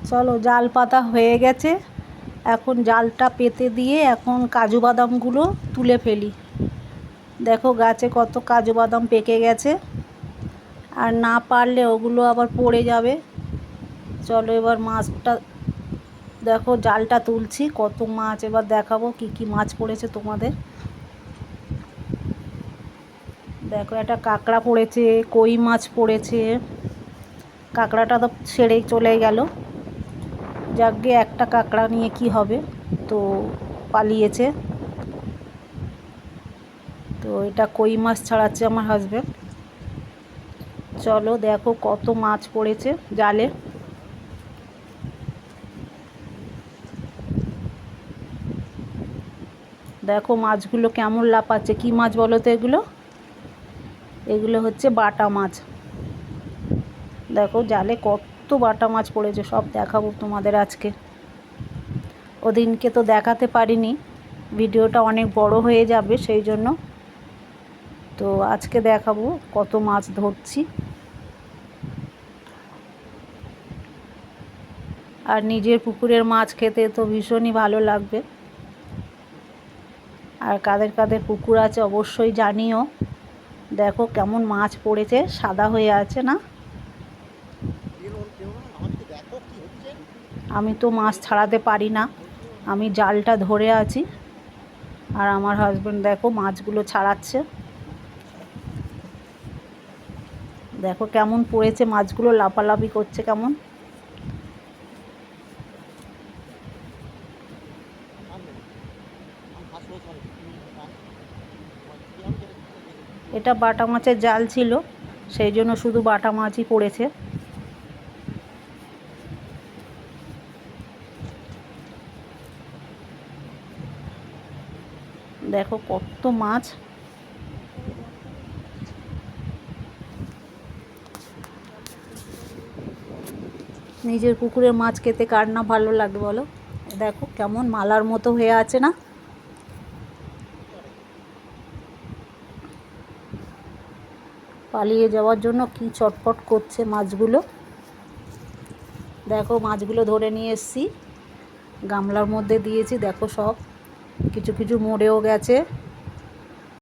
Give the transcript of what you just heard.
চলো, জাল পাতা হয়ে গেছে। এখন জালটা পেতে দিয়ে এখন কাজু বাদামগুলো তুলে ফেলি। দেখো গাছে কত কাজু বাদাম পেকে গেছে, আর না পারলে ওগুলো আবার পড়ে যাবে। চলো এবার মাছটা দেখো, জালটা তুলছি, কত মাছ এবার দেখাবো কি কি মাছ পড়েছে তোমাদের। দেখো একটা কাঁকড়া পড়েছে, কই মাছ পড়েছে। কাঁকড়াটা তো ছেড়েই চলে গেল, যাকগে একটা কাঁকড়া নিয়ে কি হবে, তো পালিয়েছে। তো এটা কই মাছ ছাড়াচ্ছে আমার হাজব্যান্ড। চলো দেখো কত মাছ পড়েছে জালে। দেখো মাছগুলো কেমন লাফাচ্ছে, কি মাছ বলো তো এগুলো? এগুলো হচ্ছে বাটা মাছ। দেখো জালে কত বাটা মাছ পড়েছে, সব দেখাবো তোমাদের আজকে। ওদিনকে তো দেখাতে পারিনি, ভিডিওটা অনেক বড় হয়ে যাবে, সেই জন্য তো আজকে দেখাবো কত মাছ ধরছি। আর নিজের পুকুরের মাছ খেতে তো ভীষণই ভালো লাগবে। আর কাদের কাদের পুকুর আছে অবশ্যই জানিও। দেখো কেমন মাছ পড়েছে, সাদা হয়ে আছে না? আমি তো মাছ ছাড়াতে পারি না, আমি জালটা ধরে আছি, আর আমার হাজব্যান্ড দেখো মাছগুলো ছাড়াচ্ছে। দেখো কেমন পড়েছে মাছগুলো, লাফালাফি করছে কেমন। এটা বাটা মাছের জাল ছিল, সেই জন্য শুধু বাটা মাছই পড়েছে। দেখো কত মাছ। নিজের পুকুরের মাছ খেতে কার না ভালো লাগে বলো? দেখো কেমন মালার মতো হয়ে আছে না? পালিয়ে যাওয়ার জন্য কি চটপট করছে মাছগুলো। দেখো মাছগুলো ধরে নিয়ে এসেছি, গামলার মধ্যে দিয়েছি। দেখো সব কিছু কিছু মরেও গেছে,